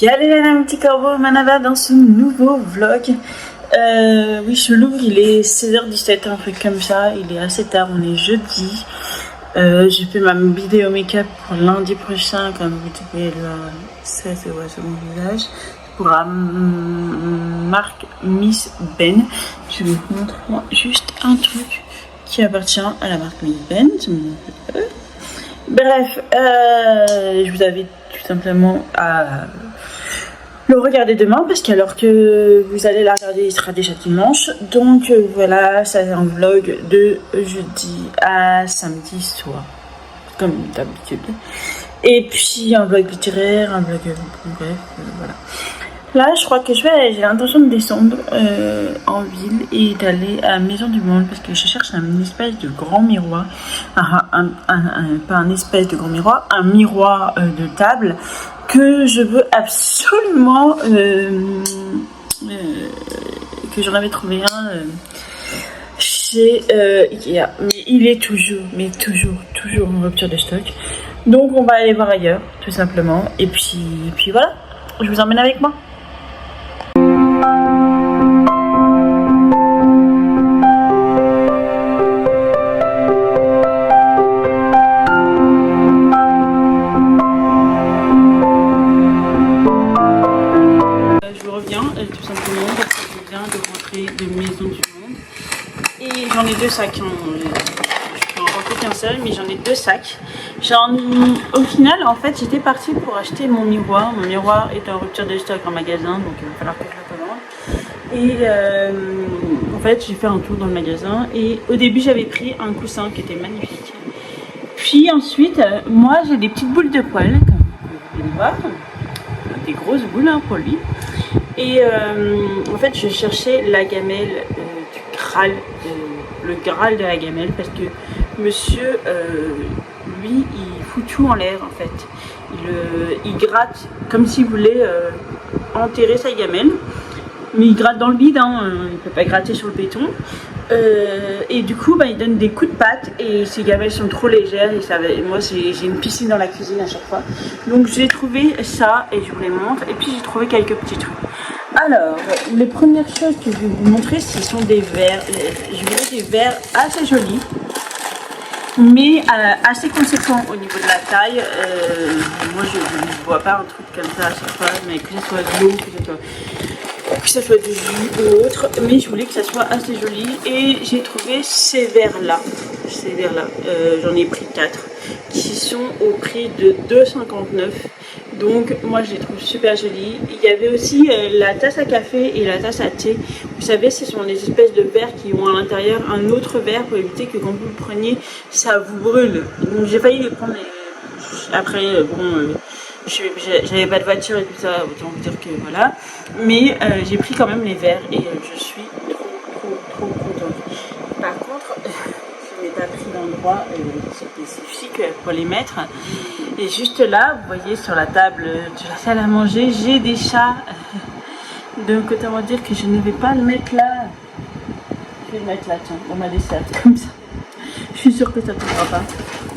Y'a un petit corbeau Manava dans ce nouveau vlog. Oui, je l'ouvre, il est 16h17, un truc comme ça. Il est assez tard, on est jeudi. J'ai fait ma vidéo make-up pour lundi prochain, comme vous pouvez le voir. Ça, c'est sur mon visage. Pour la marque Miss Ben. Je vous montre juste un truc qui appartient à la marque Miss Ben. Bref, je vous invite tout simplement à le regarder demain parce qu'alors que vous allez la regarder, il sera déjà dimanche. Donc voilà, c'est un vlog de jeudi à samedi soir, comme d'habitude. Et puis un vlog littéraire, un vlog bref, voilà. Là, je crois que j'ai l'intention de descendre en ville et d'aller à la Maison du Monde parce que je cherche un espèce de grand miroir, pas un espèce de grand miroir, un miroir de table que je veux absolument, que j'en avais trouvé un chez Ikea, mais il est toujours en rupture de stock. Donc on va aller voir ailleurs, tout simplement. Et puis voilà, je vous emmène avec moi. Tout simplement parce que je viens de rentrer de Maison du Monde et j'en ai deux sacs. Je peux en rentrer qu'un seul, mais j'en ai deux sacs. Au final, en fait, j'étais partie pour acheter mon miroir. Mon miroir est en rupture de stock en magasin, donc il va falloir que je le commande. Et en fait, j'ai fait un tour dans le magasin et au début, j'avais pris un coussin qui était magnifique. Puis ensuite, moi, j'ai des petites boules de poils, comme vous pouvez le voir, des grosses boules hein, pour lui. Et en fait, je cherchais la gamelle du Graal, le Graal de la gamelle, parce que monsieur, lui, il fout tout en l'air en fait. Il gratte comme s'il voulait enterrer sa gamelle, mais il gratte dans le vide, hein, il ne peut pas gratter sur le béton. Et du coup, il donne des coups de patte et ces gamelles sont trop légères. Et moi, j'ai une piscine dans la cuisine à chaque fois. Donc, j'ai trouvé ça et je vous les montre. Et puis, j'ai trouvé quelques petits trucs. Alors, les premières choses que je vais vous montrer, ce sont des verres. Je voulais des verres assez jolis, mais assez conséquents au niveau de la taille. Moi, je ne vois pas un truc comme ça à chaque fois, mais que ce soit de l'eau, que ça soit du jus ou autre, mais je voulais que ça soit assez joli et j'ai trouvé ces verres là, j'en ai pris 4 qui sont au prix de 2,59 €. Donc moi je les trouve super jolis. Il y avait aussi la tasse à café et la tasse à thé. Vous savez, ce sont des espèces de verres qui ont à l'intérieur un autre verre pour éviter que quand vous le preniez ça vous brûle. Donc j'ai failli les prendre après bon, j'avais pas de voiture et tout ça, autant vous dire que voilà. Mais j'ai pris quand même les verres et je suis trop contente. Par contre, je n'ai pas pris d'endroit spécifique pour les mettre. Et juste là, vous voyez sur la table de la salle à manger, j'ai des chats. Donc autant dire que je ne vais pas le mettre là. Je vais le mettre là, tiens, on m'a laissé comme ça. Je suis sûre que ça ne tombera pas.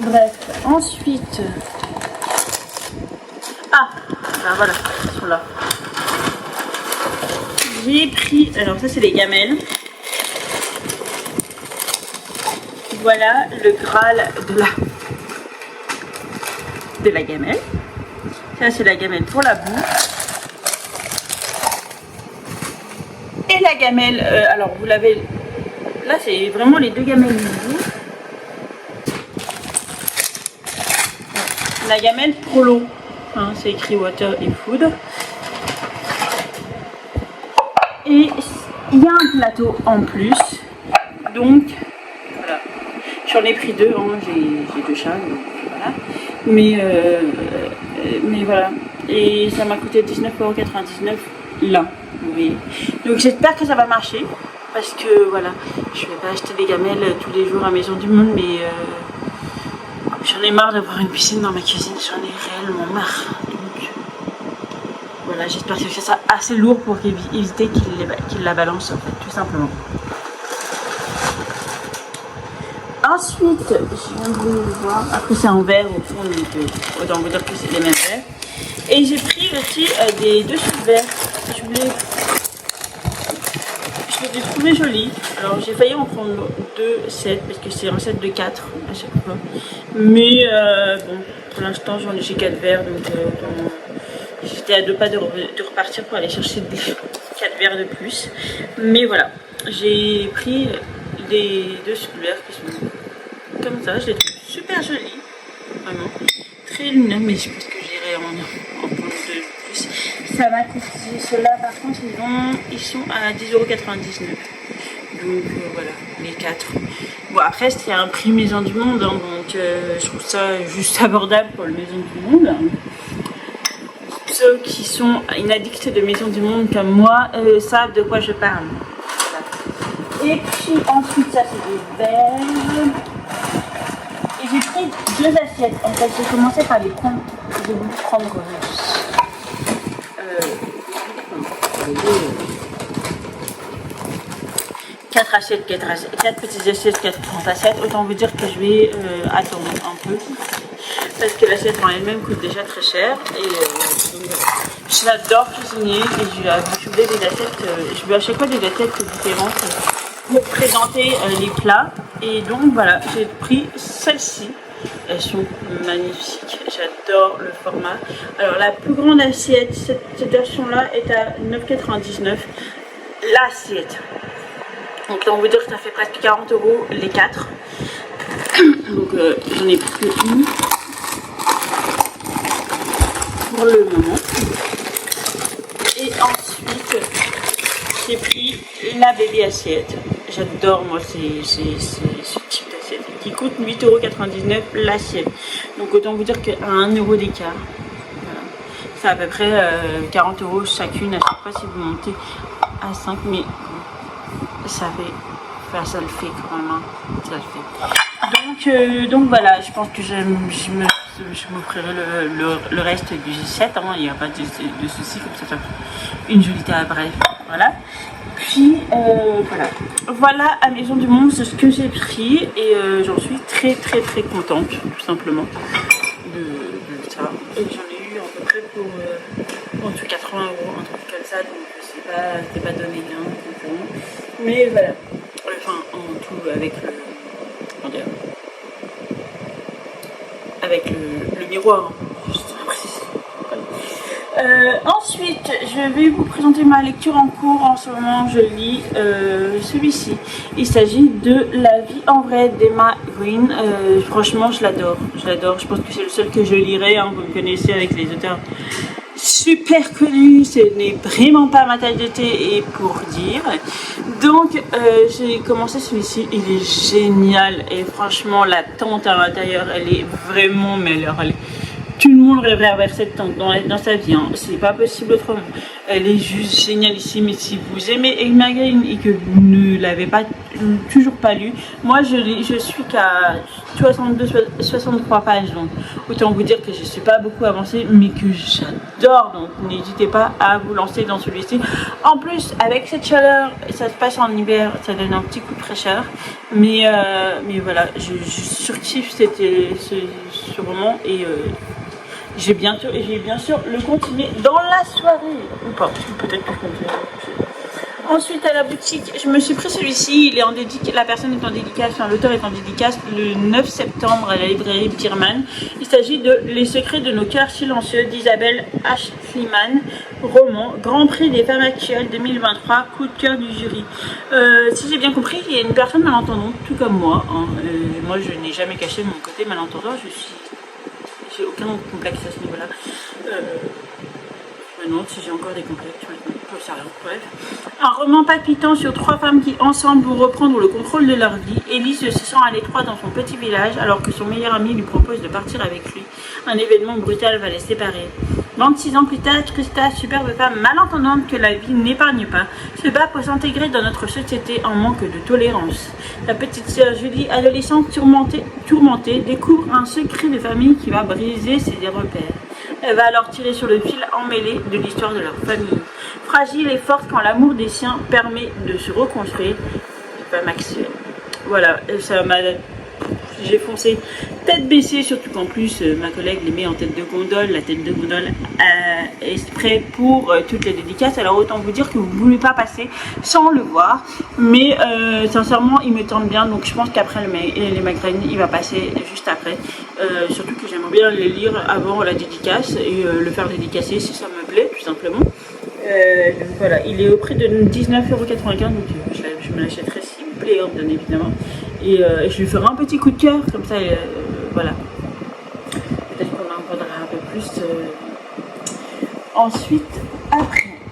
Bref, ensuite... Ah, ben voilà, ils sont là. J'ai pris, alors ça c'est les gamelles. Voilà le Graal de la gamelle. Ça c'est la gamelle pour la boue. Et la gamelle, alors vous l'avez, là c'est vraiment les deux gamelles du bout. La gamelle pour l'eau. Hein, c'est écrit water et food. Et il y a un plateau en plus. Donc voilà. J'en ai pris deux, hein, j'ai deux chats, donc voilà. Mais voilà. Et ça m'a coûté 19,99 € là. Vous voyez. Donc j'espère que ça va marcher. Parce que voilà, je vais pas acheter des gamelles tous les jours à Maison du Monde, mais j'en ai marre d'avoir une piscine dans ma cuisine, j'en ai réellement marre. Donc voilà, j'espère que ça sera assez lourd pour éviter qu'il la balance en fait, tout simplement. Ensuite, je viens de vous voir, après c'est en verre au fond, donc autant vous dire que c'est les mêmes verres. Et j'ai pris pris aussi des dessous verts. Je les ai trouvés jolis. Alors j'ai failli en prendre 2 sets parce que c'est un set de 4 à chaque fois. Mais bon, pour l'instant j'ai 4 verres, donc j'étais à 2 pas de repartir pour aller chercher des 4 verres de plus. Mais voilà, j'ai pris des dessous verts qui sont comme ça. Je les trouve super jolis, vraiment très lumineux, mais je pense que j'irai en prendre 2 plus. Ça va coûter, ceux-là par contre ils sont à 10,99 €. Donc voilà, les 4. Bon après c'est un prix Maison du Monde, hein, donc je trouve ça juste abordable pour le Maison du Monde. Ceux qui sont inaddicts de Maison du Monde comme moi savent de quoi je parle. Voilà. Et puis ensuite ça c'est des verres. Et j'ai pris 2 assiettes. En fait j'ai commencé par les prendre. J'ai voulu prendre 4 assiettes, 4 petites assiettes, 4 grandes assiettes. Autant vous dire que je vais attendre un peu parce que l'assiette en elle-même coûte déjà très cher. Et j'adore cuisiner et je voulais des assiettes, je veux à chaque fois des assiettes différentes pour présenter les plats. Et donc voilà, j'ai pris celle-ci. Elles sont magnifiques, j'adore le format. Alors la plus grande assiette, cette version-là est à 9,99 € l'assiette. Donc là on veut dire que ça fait presque 40 € les 4. Donc j'en ai pris une pour le moment. Et ensuite j'ai pris la baby assiette. J'adore moi ce type d'assiette qui coûte 8,99 € l'assiette. Donc autant vous dire qu'à 1 € d'écart. Voilà. C'est à peu près 40 € chacune à chaque fois si vous montez à 5, mais ça le fait quand même, hein. Ça le fait. Donc voilà, je pense que je m'offrirai le reste du G7, hein. Il n'y a pas de souci, comme ça fait une jolie table, bref, voilà. Puis voilà à Maison du Monde, c'est ce que j'ai pris et j'en suis très contente, tout simplement de ça. Et j'en ai eu à peu près pour entre 80 €, un truc comme ça, donc c'était pas donné, hein, mais voilà, enfin en tout avec le miroir, hein. Ensuite, je vais vous présenter ma lecture en cours. En ce moment, je lis celui-ci. Il s'agit de La vie en vrai d'Emma Green. Franchement, je l'adore. Je pense que c'est le seul que je lirai, hein. Vous me connaissez avec les auteurs super connus. Ce n'est vraiment pas ma tasse de thé, et pour dire. Donc, j'ai commencé celui-ci. Il est génial. Et franchement, la tente à l'intérieur, elle est vraiment meilleure. Tout le monde rêverait avoir cette tante dans sa vie, hein. C'est pas possible autrement. Elle est juste génialissime. Et si vous aimez Emma Green et que vous ne l'avez toujours pas lu, moi je suis qu'à 63 pages, donc autant vous dire que je ne suis pas beaucoup avancée, mais que j'adore. Donc n'hésitez pas à vous lancer dans celui-ci. En plus, avec cette chaleur, ça se passe en hiver, ça donne un petit coup de fraîcheur. Mais voilà, je surkiffe ce roman et j'ai bien sûr le continuer dans la soirée, ou pas, peut-être que je continuerai. Ensuite à la boutique, je me suis pris celui-ci, il est en dédicace, la personne est en dédicace, enfin l'auteur est en dédicace le 9 septembre à la librairie Biermann. Il s'agit de Les secrets de nos cœurs silencieux d'Isabelle H. Fliman, roman, Grand Prix des femmes actuelles 2023, coup de cœur du jury. Si j'ai bien compris, il y a une personne malentendante, tout comme moi, hein. Moi je n'ai jamais caché mon côté malentendant, j'ai aucun complexe à ce niveau-là. Je me demande si j'ai encore des complexes, je sais rien. Bref. Un roman palpitant sur 3 femmes qui ensemble vont reprendre le contrôle de leur vie. Elise se sent à l'étroit dans son petit village alors que son meilleur ami lui propose de partir avec lui. Un événement brutal va les séparer. 26 ans plus tard, Trista, superbe femme malentendante que la vie n'épargne pas, se bat pour s'intégrer dans notre société en manque de tolérance. La petite sœur Julie, adolescente tourmentée, découvre un secret de famille qui va briser ses repères. Elle va alors tirer sur le fil emmêlé de l'histoire de leur famille. Fragile et forte quand l'amour des siens permet de se reconstruire, femme actuelle. Voilà, ça m'a... J'ai foncé tête baissée, surtout qu'en plus ma collègue les met en tête de gondole. La tête de gondole est prête pour toutes les dédicaces. Alors autant vous dire que vous ne voulez pas passer sans le voir. Mais sincèrement, il me tente bien. Donc je pense qu'après les magazines, il va passer juste après. Surtout que j'aimerais bien les lire avant la dédicace et le faire dédicacer si ça me plaît, tout simplement. Donc voilà, il est au prix de 19,95 €, donc je me l'achèterai s'il me plaît, hein, bien évidemment. Et je lui ferai un petit coup de cœur, comme ça, voilà. Peut-être qu'on en vendra un peu plus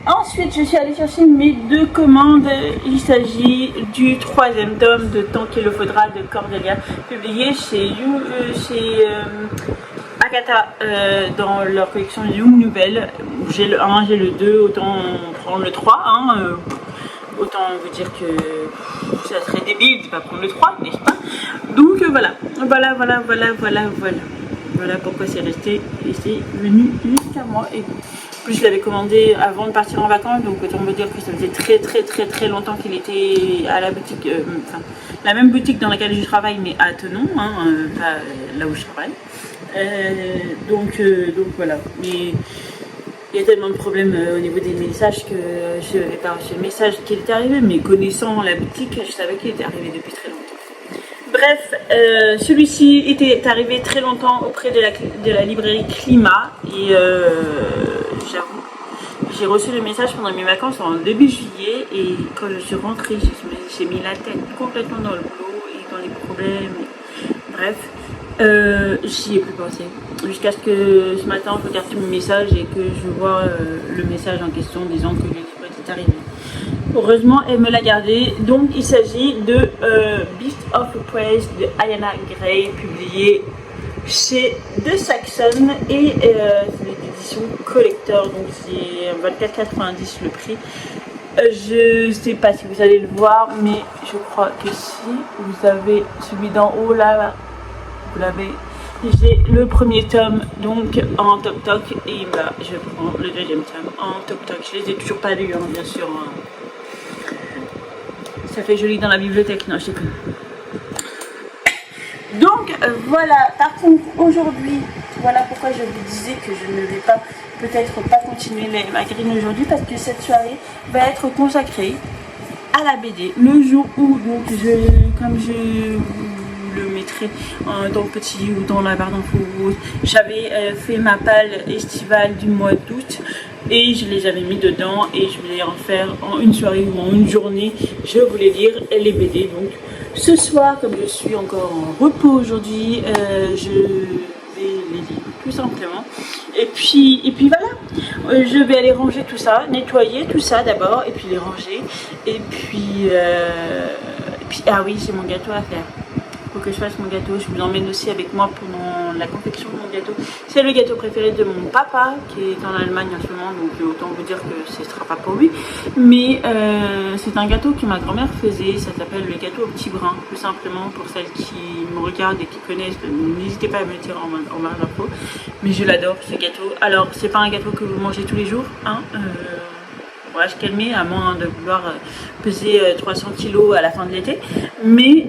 Ensuite, je suis allée chercher mes 2 commandes. Il s'agit du 3e tome de Tant qu'il le faudra de Cordelia, publié chez Agatha dans leur collection Young Nouvelle. J'ai le 1, j'ai le 2, autant prendre le 3. Autant vous dire que ça serait débile de ne pas prendre le 3, n'est-ce pas? Donc voilà pourquoi c'est resté et c'est venu jusqu'à moi. Et en plus, je l'avais commandé avant de partir en vacances, donc autant me dire que ça faisait très longtemps qu'il était à la boutique, la même boutique dans laquelle je travaille, mais à Thonon, pas là où je travaille. Donc voilà. Mais il y a tellement de problèmes au niveau des messages que je n'avais pas reçu le message qu'il était arrivé, mais connaissant la boutique, je savais qu'il était arrivé depuis très longtemps. Bref, celui-ci était arrivé très longtemps auprès de la librairie Climat et j'avoue, j'ai reçu le message pendant mes vacances en début juillet et quand je suis rentrée, j'ai mis la tête complètement dans le boulot et dans les problèmes. Bref, j'y ai plus pensé. Jusqu'à ce que ce matin, je regarde mes messages et que je vois le message en question disant que le livre était arrivé. Heureusement, elle me l'a gardé. Donc, il s'agit de Beast of Prey de Ayana Gray, publié chez De Saxon et c'est une édition collector, donc c'est 24,90 le prix. Je sais pas si vous allez le voir, mais je crois que si vous avez celui d'en haut là, vous l'avez. J'ai le premier tome donc en toc et je prends le 2e tome en toc. Je les ai toujours pas lus, bien sûr. Ça fait joli dans la bibliothèque, non je sais plus. Donc voilà, par contre aujourd'hui, voilà pourquoi je vous disais que je ne vais pas peut-être pas continuer les magazines aujourd'hui, parce que cette soirée va être consacrée à la BD. Le jour où, donc comme je le mettrai dans le petit ou dans la barre d'infos rose, j'avais fait ma palle estivale du mois d'août et je les avais mis dedans et je voulais en faire en une soirée ou en une journée. Je voulais lire les BD. Donc ce soir, comme je suis encore en repos aujourd'hui, je vais les lire tout simplement. Et puis voilà, je vais aller ranger tout ça, nettoyer tout ça d'abord et puis les ranger. Et puis ah oui, j'ai mon gâteau à faire. Faut que je fasse mon gâteau, je vous l'emmène aussi avec moi pendant la confection de mon gâteau. C'est le gâteau préféré de mon papa qui est en Allemagne en ce moment, donc autant vous dire que ce ne sera pas pour lui. Mais c'est un gâteau que ma grand-mère faisait, ça s'appelle le gâteau au petit brin, tout simplement. Pour celles qui me regardent et qui connaissent, n'hésitez pas à me le dire en barre d'infos. Mais je l'adore ce gâteau. Alors c'est pas un gâteau que vous mangez tous les jours, hein. On va se calmer à moins de vouloir peser 300 kg à la fin de l'été. Mais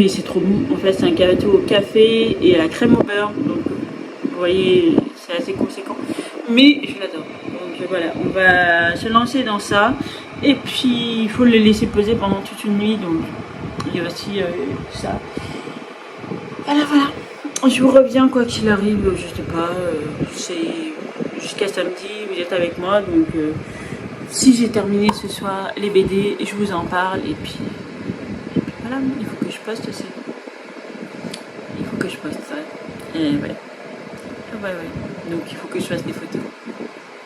c'est trop bon. En fait, c'est un gâteau au café et à la crème au beurre. Donc, vous voyez, c'est assez conséquent. Mais je l'adore. Donc voilà, on va se lancer dans ça. Et puis, il faut le laisser poser pendant toute une nuit. Donc, il y a aussi ça. Voilà. Je vous reviens quoi qu'il arrive. Je sais pas. C'est jusqu'à samedi, vous êtes avec moi, donc si j'ai terminé ce soir les BD, je vous en parle, et puis voilà, il faut que je poste aussi. Il faut que je poste ça. Et ouais. Donc il faut que je fasse des photos.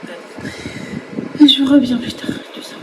Bref. Je vous reviens plus tard, tout ça.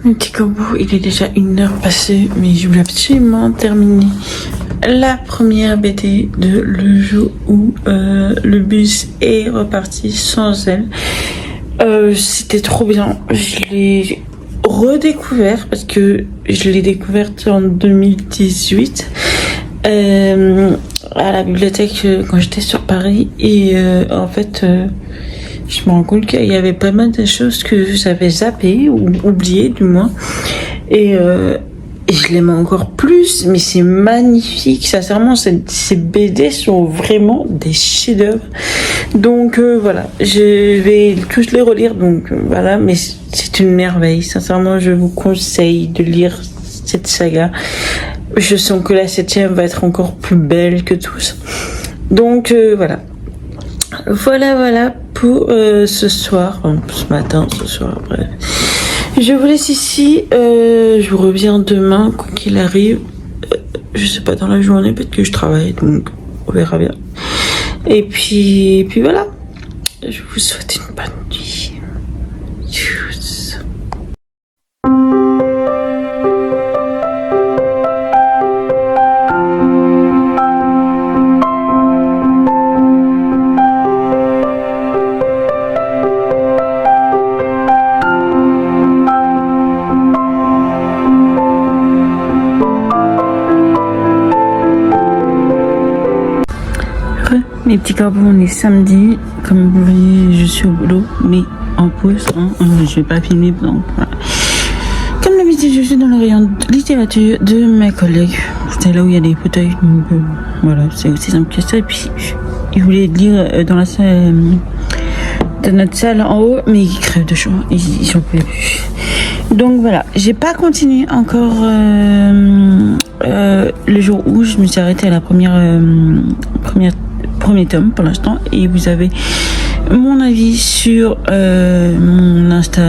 Mon petit corbeau, il est déjà 1 heure passée, mais je voulais absolument terminer la première BD de le jour où le bus est reparti sans elle. C'était trop bien. Je l'ai redécouvert parce que je l'ai découverte en 2018 à la bibliothèque quand j'étais sur Paris et en fait je me rends compte qu'il y avait pas mal de choses que j'avais zappées ou oubliées du moins et je l'aime encore plus, mais c'est magnifique, sincèrement, ces BD sont vraiment des chefs-d'œuvre. Donc voilà, je vais tous les relire, donc voilà, mais c'est une merveille. Sincèrement, je vous conseille de lire cette saga. Je sens que la 7e va être encore plus belle que tous. Donc voilà. Voilà pour ce soir, ce matin, ce soir, bref. Je vous laisse ici, je vous reviens demain, quoi qu'il arrive. Je sais pas, dans la journée, peut-être que je travaille, donc on verra bien. Et puis voilà, je vous souhaite une bonne nuit. Tchuss. Mes petits corbeaux, on est samedi. Comme vous voyez, je suis au boulot, mais en pause. Je vais pas filmer, donc voilà. Comme d'habitude, je suis dans le rayon de littérature de mes collègues. C'est là où il y a des fauteuils, donc voilà, c'est aussi simple que ça. Et puis, ils voulaient lire dans la salle, de notre salle en haut, mais ils crèvent de chaud. Ils en pouvaient plus. Donc voilà, j'ai pas continué encore le jour où je me suis arrêtée à la premier tome pour l'instant, et vous avez mon avis sur mon Insta,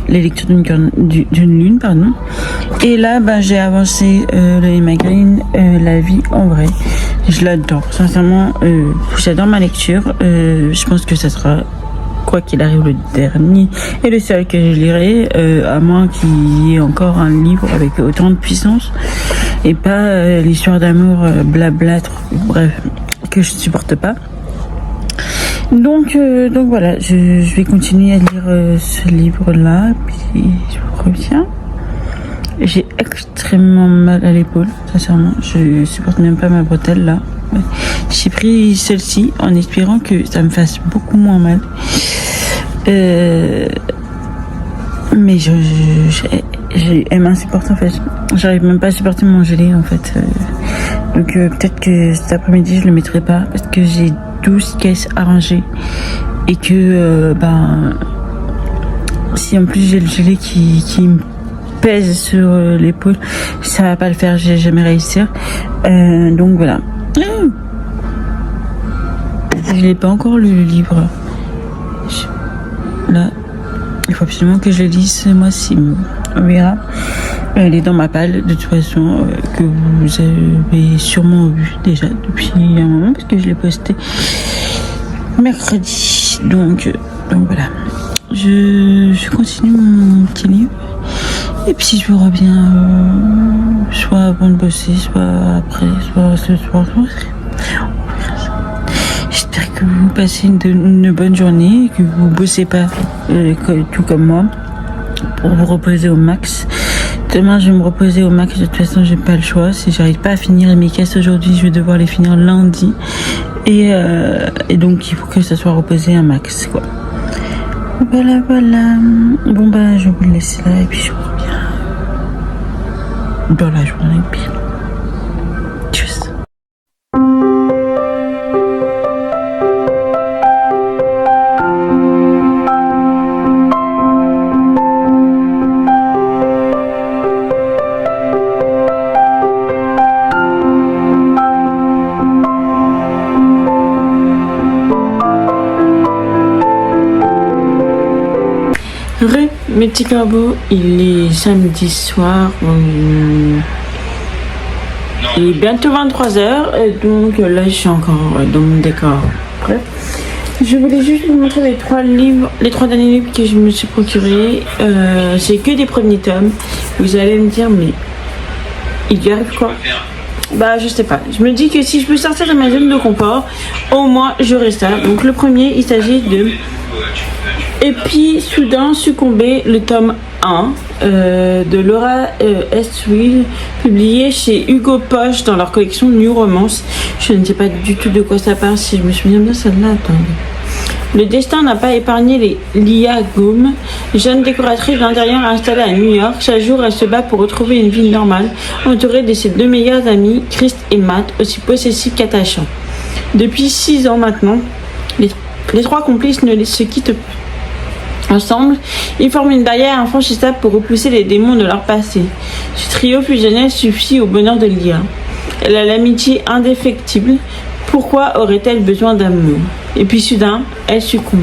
les lectures d'une lune, pardon. Et là, j'ai avancé le Emma Green, la vie en vrai. Je l'adore, sincèrement. J'adore ma lecture. Je pense que ça sera, quoi qu'il arrive, le dernier et le seul que je lirai, à moins qu'il y ait encore un livre avec autant de puissance et pas l'histoire d'amour blabla, bref, que je supporte pas. Donc voilà, je vais continuer à lire ce livre-là, puis je vous reviens. J'ai extrêmement mal à l'épaule, sincèrement. Je supporte même pas ma bretelle là. J'ai pris celle-ci en espérant que ça me fasse beaucoup moins mal. Mais elle m'insupporte en fait. J'arrive même pas à supporter mon gelé en fait. Donc peut-être que cet après-midi je le mettrai pas parce que j'ai 12 caisses à ranger et que si en plus j'ai le gelé qui me pèse sur l'épaule, ça va pas le faire, j'ai jamais réussir. Donc voilà. Je n'ai pas encore lu le livre. Là, il faut absolument que je le lise ce mois-ci. On verra. Elle est dans ma palle de toute façon, que vous avez sûrement vu déjà depuis un moment parce que je l'ai posté mercredi. Donc voilà. Je continue mon petit livre. Et puis je vous reviens soit avant de bosser, soit après, soit ce soir. J'espère que vous passez une bonne journée, que vous bossez pas tout comme moi, pour vous reposer au max. Demain, je vais me reposer au max. De toute façon, j'ai pas le choix. Si j'arrive pas à finir mes caisses aujourd'hui, je vais devoir les finir lundi. Et donc, il faut que ça soit reposé un max, quoi. Voilà. Bon, je vais vous laisser là et puis je vous reviens dans la journée. Puis, tchuss. Mes petits corbeaux, il est samedi soir, il est bientôt 23h, donc là je suis encore dans mon décor. Bref. Je voulais juste vous montrer les 3 livres, les 3 derniers livres que je me suis procurés. C'est que des premiers tomes. Vous allez me dire, mais il y arrive quoi? Bah je sais pas. Je me dis que si je peux sortir de ma zone de confort, au moins j'aurai ça. Donc le premier, il s'agit de Et puis soudain succomber, le tome 1 de Laura Estwill, publié chez Hugo Poche dans leur collection New Romance. Je ne sais pas du tout de quoi ça parle, si je me souviens bien celle-là. Attendez. Le destin n'a pas épargné Lia Goom, jeune décoratrice d'intérieur installée à New York. Chaque jour, elle se bat pour retrouver une vie normale, entourée de ses 2 meilleurs amis, Chris et Matt, aussi possessifs qu'attachants. Depuis 6 ans maintenant, les 3 complices ne se quittent plus. Ensemble, ils forment une barrière infranchissable pour repousser les démons de leur passé. Ce trio fusionnel suffit au bonheur de Lia. Elle a l'amitié indéfectible. Pourquoi aurait-elle besoin d'amour? Et puis soudain, elle succombe.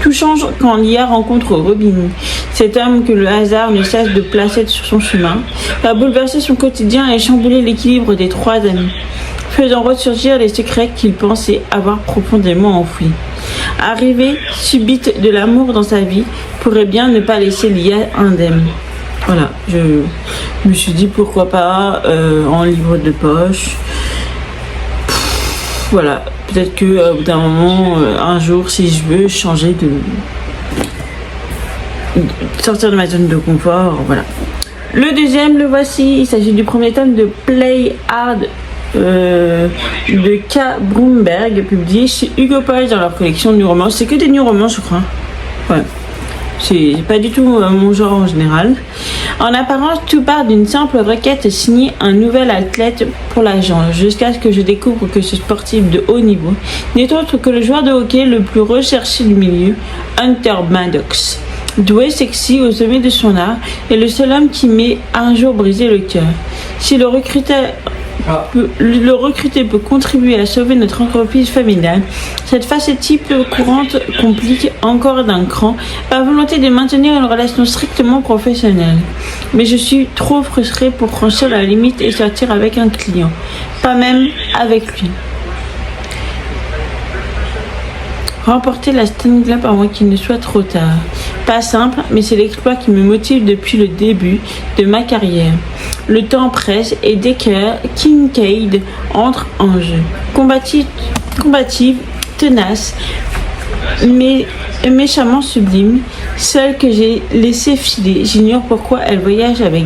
Tout change quand Lia rencontre Robin, cet homme que le hasard ne cesse de placer sur son chemin, va bouleverser son quotidien et chambouler l'équilibre des 3 amis, faisant ressurgir les secrets qu'ils pensaient avoir profondément enfouis. Arrivée subite de l'amour dans sa vie pourrait bien ne pas laisser Lia indemne. Voilà, je me suis dit pourquoi pas en livre de poche. Voilà, peut-être que au bout d'un moment, un jour, si je veux changer de sortir de ma zone de confort, voilà. Le deuxième, le voici. Il s'agit du premier tome de Play Hard de K. Broomberg, publié chez Hugo Poche dans leur collection de New Romance. C'est que des New Romance, je crois. Ouais. C'est pas du tout mon genre en général. En apparence, tout part d'une simple requête signée un nouvel athlète pour l'agence, jusqu'à ce que je découvre que ce sportif de haut niveau n'est autre que le joueur de hockey le plus recherché du milieu, Hunter Maddox. Doué, sexy, au sommet de son art, est le seul homme qui m'ait un jour brisé le cœur. Si le recruter peut contribuer à sauver notre entreprise familiale, cette facette type courante complique encore d'un cran ma volonté de maintenir une relation strictement professionnelle. Mais je suis trop frustrée pour franchir la limite et sortir avec un client, pas même avec lui. Remporter la Stanley Cup avant qu'il ne soit trop tard. Pas simple, mais c'est l'exploit qui me motive depuis le début de ma carrière. Le temps presse et dès que Kincaid entre en jeu. Combative, tenace, mais méchamment sublime, celle que j'ai laissée filer. J'ignore pourquoi elle voyage avec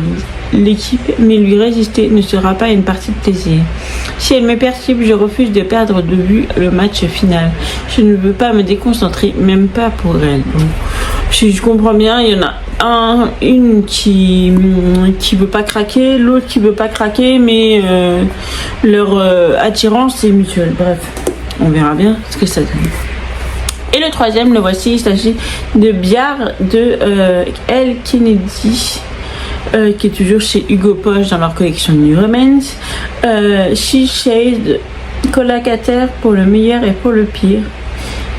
l'équipe, mais lui résister ne sera pas une partie de plaisir. Si elle me perturbe, je refuse de perdre de vue le match final. Je ne veux pas me déconcentrer, même pas pour elle. Donc, si je comprends bien, il y en a une qui veut pas craquer, l'autre qui veut pas craquer, mais leur attirance est mutuelle. Bref, on verra bien ce que ça donne. Et le troisième, le voici, il s'agit de Biard de L. Kennedy. Qui est toujours chez Hugo Poche dans leur collection New Romance. She Shade, colocataire pour le meilleur et pour le pire.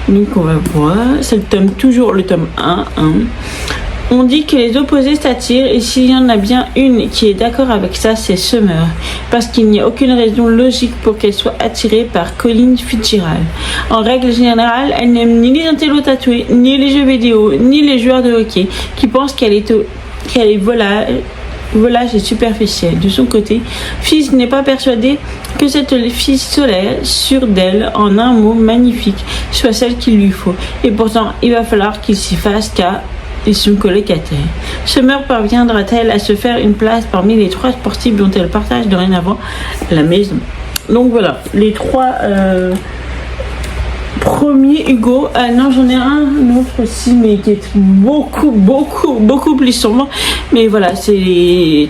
Donc on va voir. C'est toujours le tome 1. On dit que les opposés s'attirent et s'il y en a bien une qui est d'accord avec ça, c'est Summer. Parce qu'il n'y a aucune raison logique pour qu'elle soit attirée par Colin Fitzgerald. En règle générale, elle n'aime ni les intellos tatoués, ni les jeux vidéo, ni les joueurs de hockey qui pensent qu'elle est volage et superficielle. De son côté, Fizz n'est pas persuadé que cette fille solaire, sûre d'elle, en un mot magnifique, soit celle qu'il lui faut. Et pourtant, il va falloir qu'il s'y fasse car ils sont colocataires. Summer parviendra-t-elle à se faire une place parmi les 3 sportifs dont elle partage dorénavant la maison? Donc voilà, les 3 premiers Hugo. Non, j'en ai un autre aussi, mais qui est beaucoup plus sombre. Mais voilà, c'est les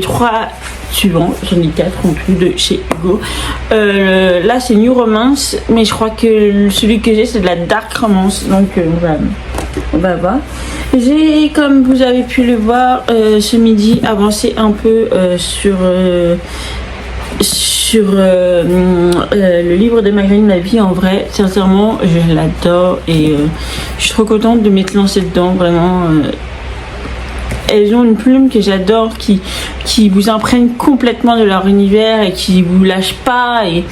3 suivants. J'en ai 4 en tout de chez Hugo. Là, c'est New Romance, mais je crois que celui que j'ai, c'est de la Dark Romance. Donc, on va voir. J'ai, comme vous avez pu le voir, ce midi, avancé un peu sur le livre de Magdalene La Vie en vrai. Sincèrement, je l'adore et je suis trop contente de m'être lancée dedans. Vraiment, elles ont une plume que j'adore, qui vous imprègne complètement de leur univers et qui vous lâche pas. Et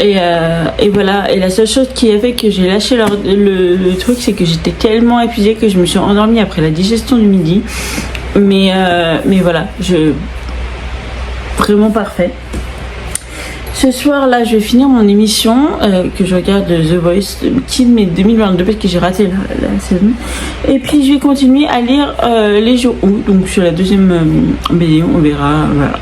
Et voilà. Et la seule chose qui a fait que j'ai lâché le truc, c'est que j'étais tellement épuisée que je me suis endormie après la digestion du midi. Mais voilà, vraiment parfait. Ce soir là, je vais finir mon émission que je regarde The Voice Kids 2022 parce que j'ai raté la saison. Et puis je vais continuer à lire Les Jours où, donc sur la deuxième BD, on verra. Voilà.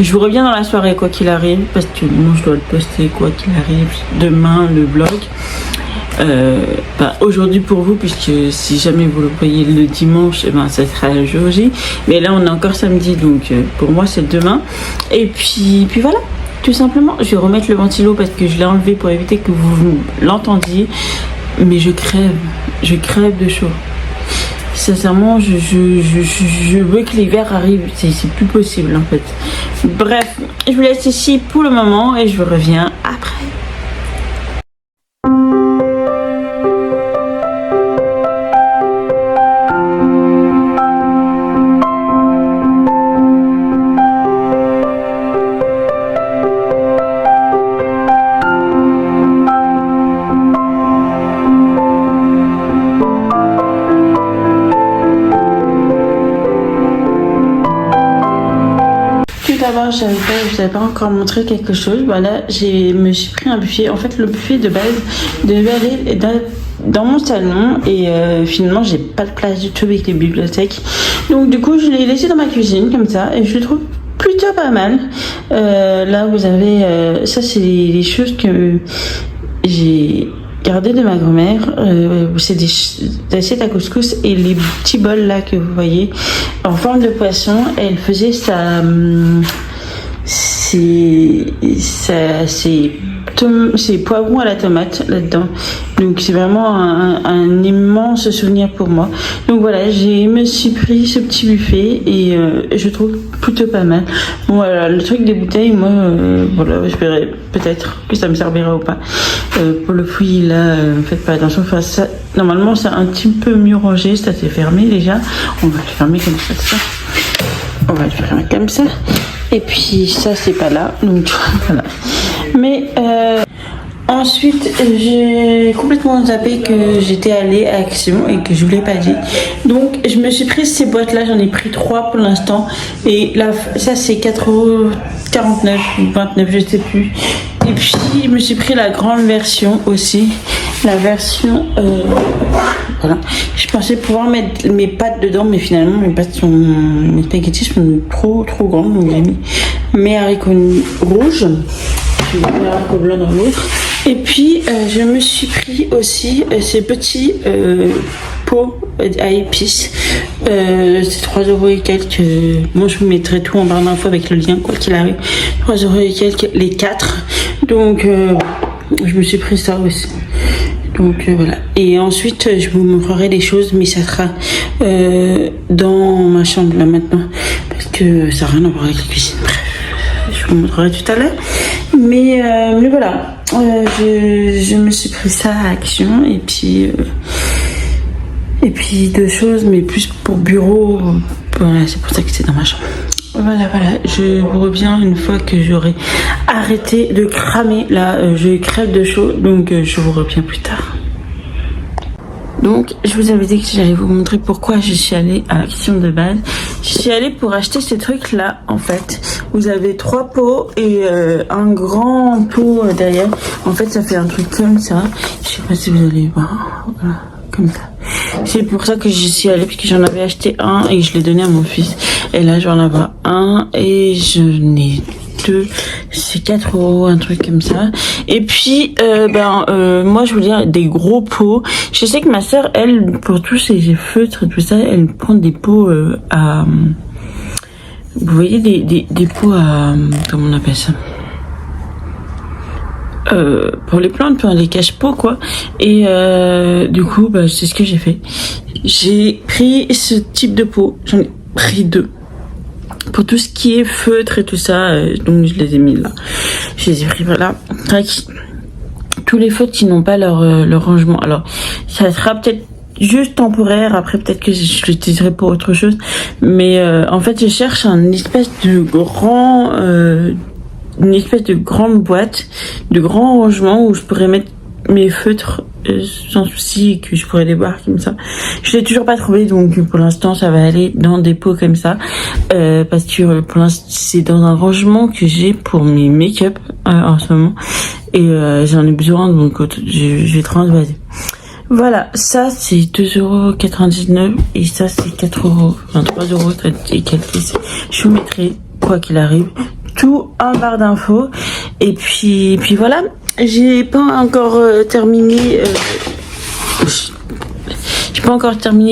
Je vous reviens dans la soirée quoi qu'il arrive parce que bon, je dois le poster quoi qu'il arrive demain le vlog. Aujourd'hui pour vous, puisque si jamais vous le voyez le dimanche, ça sera le jour J. Mais là on est encore samedi, donc pour moi c'est demain. Et puis voilà, tout simplement. Je vais remettre le ventilo parce que je l'ai enlevé pour éviter que vous l'entendiez. Mais je crève de chaud. Sincèrement, je veux que l'hiver arrive, c'est plus possible en fait. Bref, je vous laisse ici pour le moment et je vous reviens après. D'abord, je vous avais pas encore montré quelque chose. Voilà, je me suis pris un buffet. En fait, le buffet de base devait aller dans mon salon et finalement, j'ai pas de place du tout avec les bibliothèques. Donc, du coup, je l'ai laissé dans ma cuisine comme ça et je le trouve plutôt pas mal. Là, vous avez ça, c'est les choses que j'ai gardé de ma grand-mère. C'est des assiettes à couscous et les petits bols là que vous voyez en forme de poisson. Elle faisait c'est poivrons à la tomate là-dedans. Donc c'est vraiment un immense souvenir pour moi. Donc voilà, me suis pris ce petit buffet et je trouve plutôt pas mal. Bon, voilà, le truc des bouteilles, moi, voilà, je verrai peut-être que ça me servira ou pas. Pour le fruit, là, faites pas attention. Enfin, ça, normalement, c'est un petit peu mieux rangé. Ça s'est fermé déjà. On va le fermer comme ça. On va le fermer comme ça. Et puis ça, c'est pas là. Donc voilà. Mais ensuite, j'ai complètement zappé que j'étais allée à Action et que je vous l'ai pas dit. Donc, je me suis pris ces boîtes-là. J'en ai pris 3 pour l'instant. Et là, ça, c'est 4,49 ou 29, je sais plus. Et puis, je me suis pris la grande version aussi. La version... voilà. Je pensais pouvoir mettre mes pâtes dedans, mais finalement, mes spaghettis sont trop grandes. Donc, j'ai mis mes haricots rouges. Mes haricots blancs dans l'autre. Et puis, je me suis pris aussi ces petits pots à épices. C'est 3 € et quelques. Moi, je vous mettrai tout en barre d'infos avec le lien, quoi qu'il arrive. 3 € et quelques, les 4. Donc, je me suis pris ça aussi. Donc, voilà. Et ensuite, je vous montrerai des choses, mais ça sera dans ma chambre, là, maintenant. Parce que ça n'a rien à voir avec la cuisine. Bref, je vous montrerai tout à l'heure. Mais voilà, je me suis pris ça à Action et puis 2 choses, mais plus pour bureau. Voilà, c'est pour ça que c'est dans ma chambre. Voilà, je vous reviens une fois que j'aurai arrêté de cramer. Là, je crève de chaud, donc je vous reviens plus tard. Donc, je vous avais dit que j'allais vous montrer pourquoi je suis allée à Action de base. Je suis allée pour acheter ces trucs-là, en fait. Vous avez 3 pots et un grand pot derrière. En fait, ça fait un truc comme ça. Je sais pas si vous allez voir. Voilà, comme ça. C'est pour ça que j'y suis allée, parce que j'en avais acheté un et je l'ai donné à mon fils. Et là, j'en avais un et je n'ai 2, c'est 4 €, un truc comme ça. Et puis, moi, je veux dire, des gros pots. Je sais que ma soeur, elle, pour tous ses feutres et tout ça, elle prend des pots à... Vous voyez, des pots à... Comment on appelle ça ? Pour les plantes, pour les cache-pots, quoi. Et du coup, c'est ce que j'ai fait. J'ai pris ce type de pot. J'en ai pris 2. Pour tout ce qui est feutre et tout ça, donc je les ai mis là. Je les ai pris voilà. Tous les feutres qui n'ont pas leur rangement. Alors, ça sera peut-être juste temporaire. Après, peut-être que je l'utiliserai pour autre chose. Mais en fait, je cherche un espèce de grand une espèce de grande boîte, de grand rangement où je pourrais mettre mes feutres sans souci et que je pourrais les boire comme ça. Je l'ai toujours pas trouvé, donc pour l'instant ça va aller dans des pots comme ça, parce que pour l'instant c'est dans un rangement que j'ai pour mes make-up en ce moment, et j'en ai besoin, donc je vais transvaser. Voilà, ça c'est 2,99€ et ça c'est 4€, enfin 3€ et quelques. Je vous mettrai, quoi qu'il arrive, tout en barre d'infos. Et puis voilà, j'ai pas encore terminé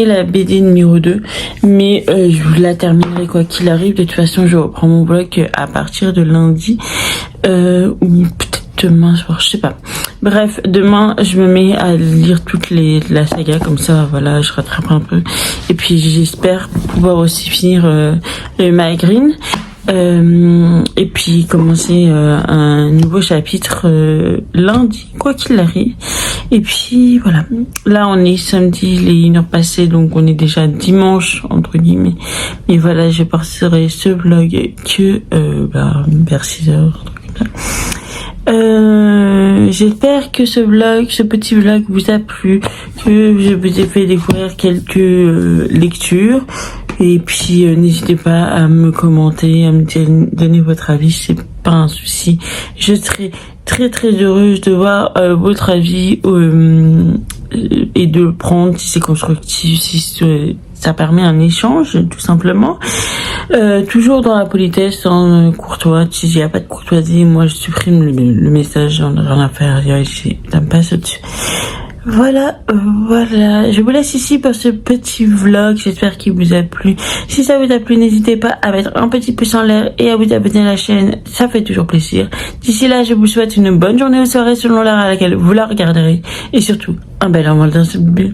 la BD numéro 2, mais je vous la terminerai quoi qu'il arrive. De toute façon, je reprends mon blog à partir de lundi, ou peut-être demain soir, je sais pas. Bref, demain, je me mets à lire la saga, comme ça, voilà, je rattrape un peu. Et puis, j'espère pouvoir aussi finir le My Green. Et puis commencer un nouveau chapitre lundi, quoi qu'il arrive. Et puis voilà, là on est samedi, il est 1h passée, donc on est déjà dimanche entre guillemets. Et voilà, je posterai ce vlog que vers 6h. J'espère que ce petit vlog vous a plu, que je vous ai fait découvrir quelques lectures. Et puis n'hésitez pas à me commenter, à me donner votre avis, c'est pas un souci. Je serai très très heureuse de voir votre avis et de prendre si c'est constructif, si ça permet un échange tout simplement. Toujours dans la politesse, en courtois. Si il n'y a pas de courtoisie, moi je supprime le message, j'en ai rien à faire, ça me passe au-dessus. Voilà, je vous laisse ici pour ce petit vlog, j'espère qu'il vous a plu. Si ça vous a plu, n'hésitez pas à mettre un petit pouce en l'air et à vous abonner à la chaîne, ça fait toujours plaisir. D'ici là, je vous souhaite une bonne journée ou soirée selon l'heure à laquelle vous la regarderez, et surtout, un bel envol dans ce bébé.